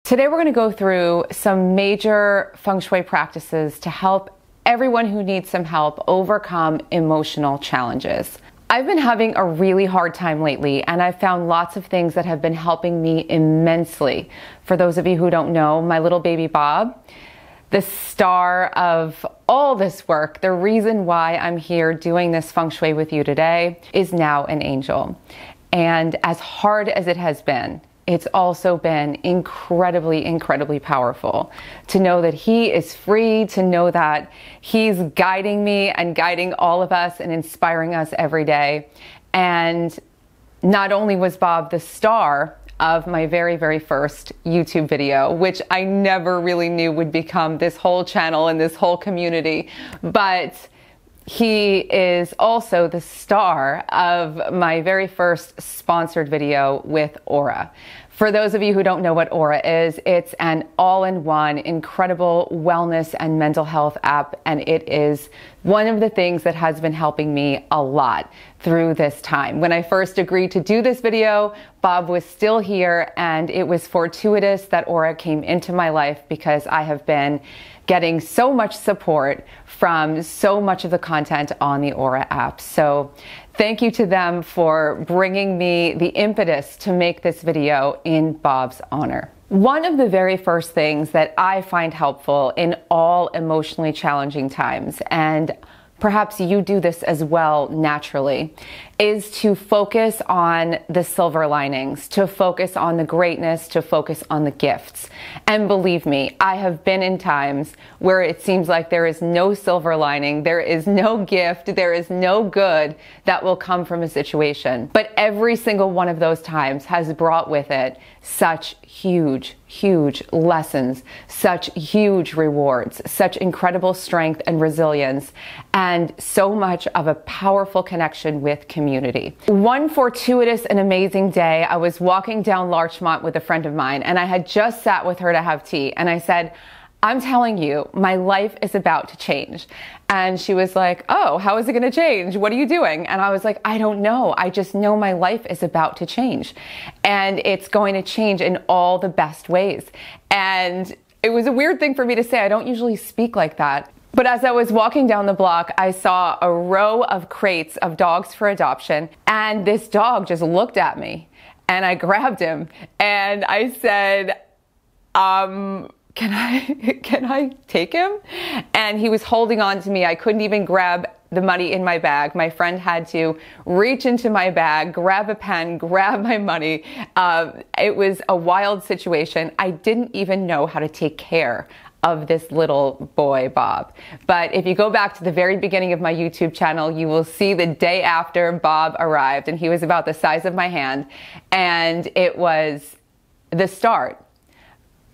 Today we're going to go through some major Feng Shui practices to help everyone who needs some help overcome emotional challenges. I've been having a really hard time lately, and I've found lots of things that have been helping me immensely. For those of you who don't know, my little baby Bob, the star of all this work, the reason why I'm here doing this Feng Shui with you today, is now an angel. And as hard as it has been, it's also been incredibly, incredibly powerful to know that he is free, to know that he's guiding me and guiding all of us and inspiring us every day. And not only was Bob the star of my very, very first YouTube video, which I never really knew would become this whole channel and this whole community, but he is also the star of my very first sponsored video with Aura. For those of you who don't know what Aura is, it's an all-in-one incredible wellness and mental health app, and it is one of the things that has been helping me a lot through this time. When I first agreed to do this video, Bob was still here, and it was fortuitous that Aura came into my life because I have been getting so much support from so much of the content on the Aura app. So thank you to them for bringing me the impetus to make this video in Bob's honor. One of the very first things that I find helpful in all emotionally challenging times, and perhaps you do this as well naturally, is to focus on the silver linings, to focus on the greatness, to focus on the gifts. And believe me, I have been in times where it seems like there is no silver lining, there is no gift, there is no good that will come from a situation. But every single one of those times has brought with it such huge, huge lessons, such huge rewards, such incredible strength and resilience, and so much of a powerful connection with community. One fortuitous and amazing day, I was walking down Larchmont with a friend of mine, and I had just sat with her to have tea, and I said, "I'm telling you, my life is about to change." And she was like, "Oh, how is it going to change? What are you doing?" And I was like, "I don't know. I just know my life is about to change. And it's going to change in all the best ways." And it was a weird thing for me to say. I don't usually speak like that. But as I was walking down the block, I saw a row of crates of dogs for adoption, and this dog just looked at me, and I grabbed him, and I said, can I take him? And he was holding on to me. I couldn't even grab the money in my bag. My friend had to reach into my bag, grab a pen, grab my money. It was a wild situation. I didn't even know how to take care of this little boy, Bob. But if you go back to the very beginning of my YouTube channel, you will see the day after Bob arrived, and he was about the size of my hand. And it was the start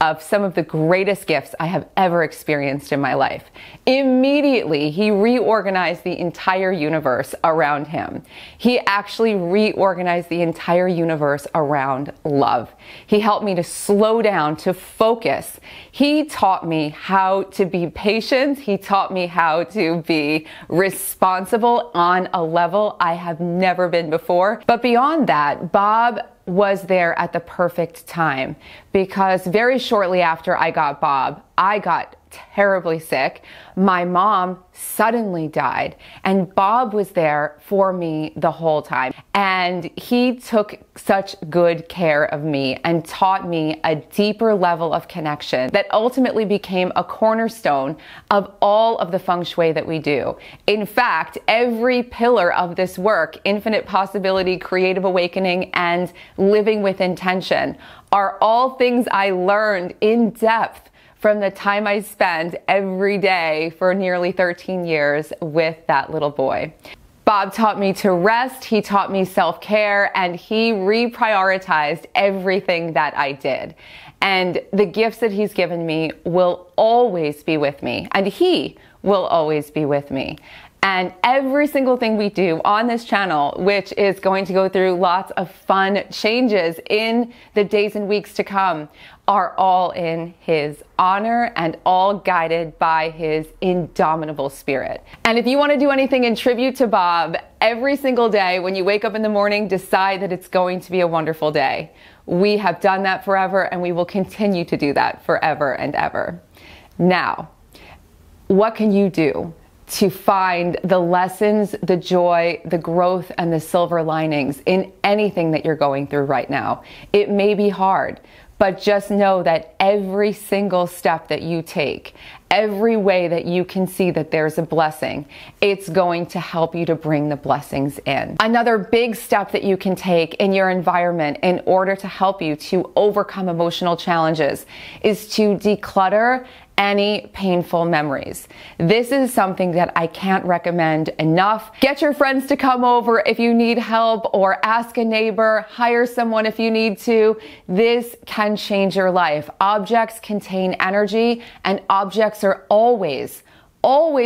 of some of the greatest gifts I have ever experienced in my life. Immediately, he reorganized the entire universe around him. He actually reorganized the entire universe around love. He helped me to slow down, to focus. He taught me how to be patient. He taught me how to be responsible on a level I have never been before. But beyond that, Bob was there at the perfect time, because very shortly after I got Bob, I got terribly sick. My mom suddenly died, and Bob was there for me the whole time. And he took such good care of me and taught me a deeper level of connection that ultimately became a cornerstone of all of the Feng Shui that we do. In fact, every pillar of this work, infinite possibility, creative awakening, and living with intention, are all things I learned in depth from the time I spent every day for nearly 13 years with that little boy. Bob taught me to rest, he taught me self-care, and he reprioritized everything that I did. And the gifts that he's given me will always be with me, and he will always be with me. And every single thing we do on this channel, which is going to go through lots of fun changes in the days and weeks to come, are all in his honor and all guided by his indomitable spirit. And if you want to do anything in tribute to Bob, every single day when you wake up in the morning, decide that it's going to be a wonderful day. We have done that forever, and we will continue to do that forever and ever. Now, what can you do to find the lessons, the joy, the growth, and the silver linings in anything that you're going through right now? It may be hard, but just know that every single step that you take, every way that you can see that there's a blessing, it's going to help you to bring the blessings in. Another big step that you can take in your environment in order to help you to overcome emotional challenges is to declutter any painful memories. This is something that I can't recommend enough. Get your friends to come over if you need help, or ask a neighbor, hire someone if you need to. This can change your life. Objects contain energy, and objects are always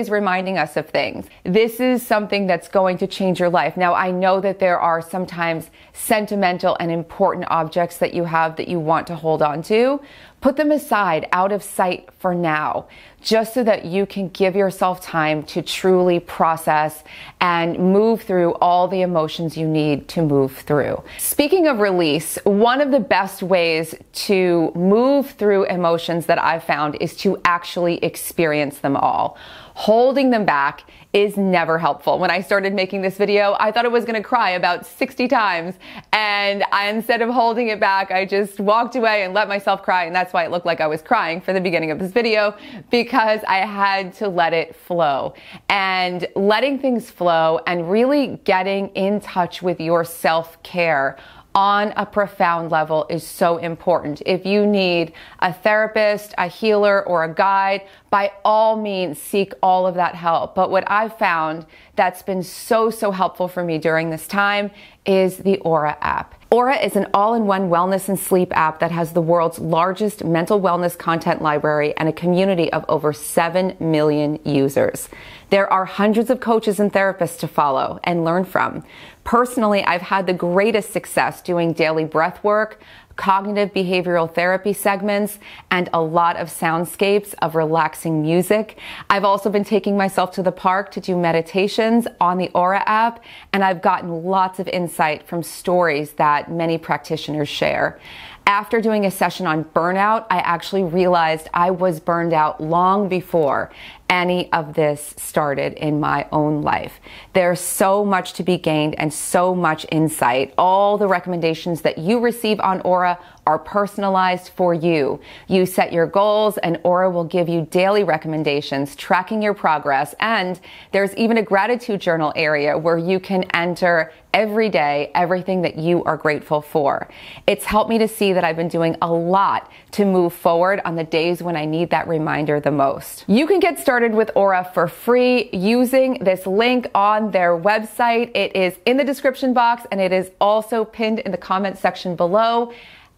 reminding us of things. This is something that's going to change your life. Now, I know that there are sometimes sentimental and important objects that you have that you want to hold on to. Put them aside, out of sight for now, just so that you can give yourself time to truly process and move through all the emotions you need to move through. Speaking of release, one of the best ways to move through emotions that I've found is to actually experience them all. Holding them back is never helpful. When I started making this video, I thought I was gonna cry about 60 times, and instead of holding it back, I just walked away and let myself cry, and that's why it looked like I was crying for the beginning of this video, because I had to let it flow. And letting things flow and really getting in touch with your self-care on a profound level is so important. If you need a therapist, a healer, or a guide, by all means, seek all of that help. But what I've found that's been so helpful for me during this time is the Aura app. Aura is an all-in-one wellness and sleep app that has the world's largest mental wellness content library and a community of over 7 million users. There are hundreds of coaches and therapists to follow and learn from. Personally, I've had the greatest success doing daily breath work, cognitive behavioral therapy segments, and a lot of soundscapes of relaxing music. I've also been taking myself to the park to do meditations on the Aura app, and I've gotten lots of insight from stories that many practitioners share. After doing a session on burnout, I actually realized I was burned out long before any of this started in my own life. There's so much to be gained and so much insight. All the recommendations that you receive on Aura are personalized for you. You set your goals and Aura will give you daily recommendations, tracking your progress, and there's even a gratitude journal area where you can enter every day everything that you are grateful for. It's helped me to see that I've been doing a lot to move forward on the days when I need that reminder the most. You can get started with Aura for free using this link on their website. It is in the description box and it is also pinned in the comment section below.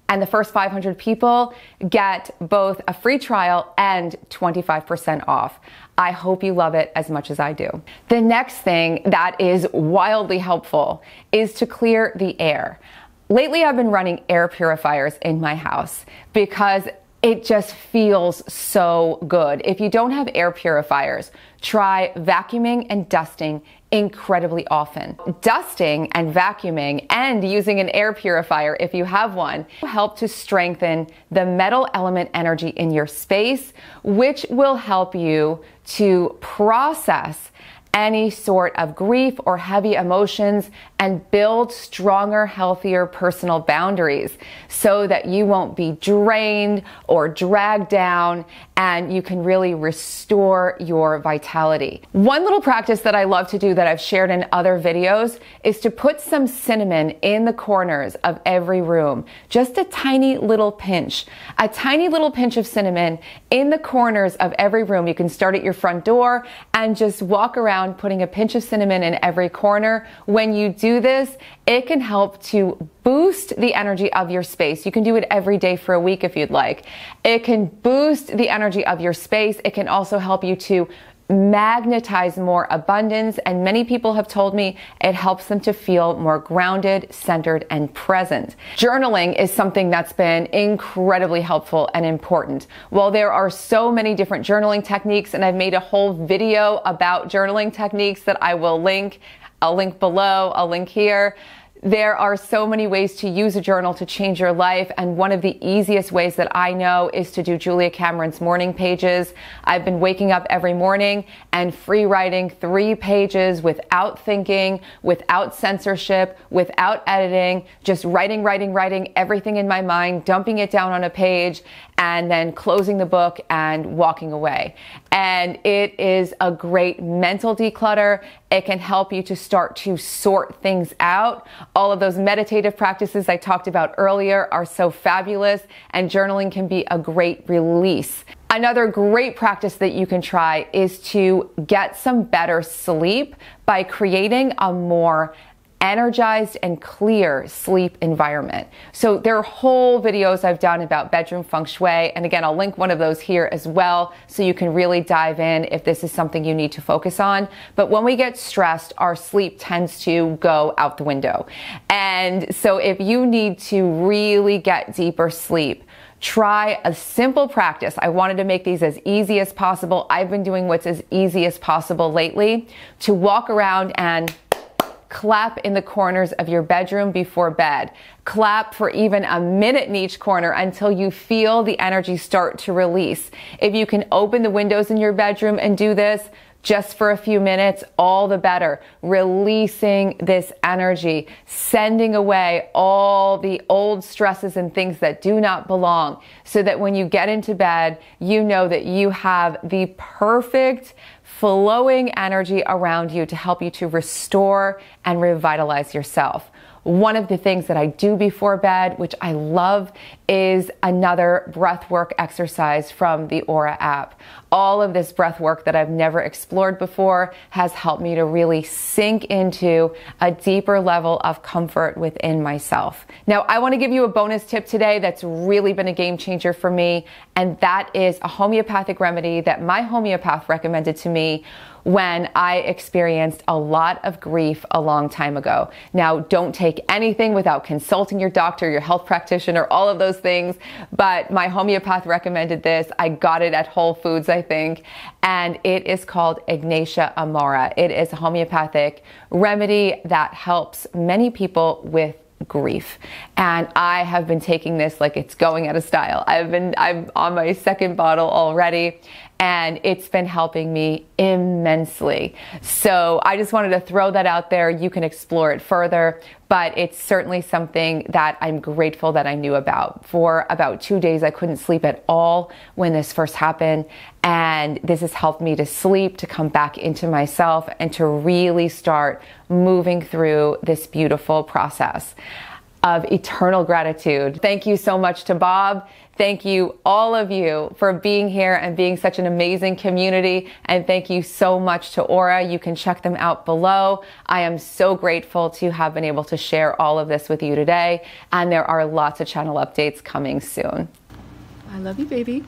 And the first 500 people get both a free trial and 25% off. I hope you love it as much as I do. The next thing that is wildly helpful is to clear the air. Lately, I've been running air purifiers in my house because it just feels so good. If you don't have air purifiers, try vacuuming and dusting incredibly often. Dusting and vacuuming and using an air purifier, if you have one, help to strengthen the metal element energy in your space, which will help you to process any sort of grief or heavy emotions and build stronger, healthier personal boundaries so that you won't be drained or dragged down and you can really restore your vitality. One little practice that I love to do that I've shared in other videos is to put some cinnamon in the corners of every room. Just a tiny little pinch. A tiny little pinch of cinnamon in the corners of every room. You can start at your front door and just walk around putting a pinch of cinnamon in every corner. When you do this, it can help to boost the energy of your space. You can do it every day for a week if you'd like. It can boost the energy of your space. It can also help you to magnetize more abundance, and many people have told me it helps them to feel more grounded, centered, and present. Journaling is something that's been incredibly helpful and important. While there are so many different journaling techniques, and I've made a whole video about journaling techniques that I will link, I'll link below, I'll link here. There are so many ways to use a journal to change your life, and one of the easiest ways that I know is to do Julia Cameron's morning pages. I've been waking up every morning and free writing 3 pages without thinking, without censorship, without editing, just writing everything in my mind, dumping it down on a page, and then closing the book and walking away. And it is a great mental declutter. It can help you to start to sort things out. All of those meditative practices I talked about earlier are so fabulous, and journaling can be a great release. Another great practice that you can try is to get some better sleep by creating a more energized and clear sleep environment. So there are whole videos I've done about bedroom feng shui, and again, I'll link one of those here as well so you can really dive in if this is something you need to focus on. But when we get stressed, our sleep tends to go out the window. And so if you need to really get deeper sleep, try a simple practice. I wanted to make these as easy as possible. I've been doing what's as easy as possible lately, to walk around and clap in the corners of your bedroom before bed. Clap for even a minute in each corner until you feel the energy start to release. If you can open the windows in your bedroom and do this just for a few minutes, all the better. Releasing this energy, sending away all the old stresses and things that do not belong, so that when you get into bed, you know that you have the perfect flowing energy around you to help you to restore and revitalize yourself. One of the things that I do before bed, which I love, is another breath work exercise from the Aura app. All of this breath work that I've never explored before has helped me to really sink into a deeper level of comfort within myself. Now, I want to give you a bonus tip today that's really been a game changer for me, and that is a homeopathic remedy that my homeopath recommended to me when I experienced a lot of grief a long time ago. Now, don't take anything without consulting your doctor, your health practitioner, all of those things, but my homeopath recommended this. I got it at Whole Foods, I think, and it is called Ignatia Amora. It is a homeopathic remedy that helps many people with grief. And I have been taking this like it's going out of style. I'm on my 2nd bottle already, and it's been helping me immensely. So I just wanted to throw that out there. You can explore it further, but it's certainly something that I'm grateful that I knew about. For about 2 days, I couldn't sleep at all when this first happened. And this has helped me to sleep, to come back into myself, and to really start moving through this beautiful process of eternal gratitude. Thank you so much to Bob. Thank you, all of you, for being here and being such an amazing community. And thank you so much to Aura. You can check them out below. I am so grateful to have been able to share all of this with you today. And there are lots of channel updates coming soon. I love you, baby.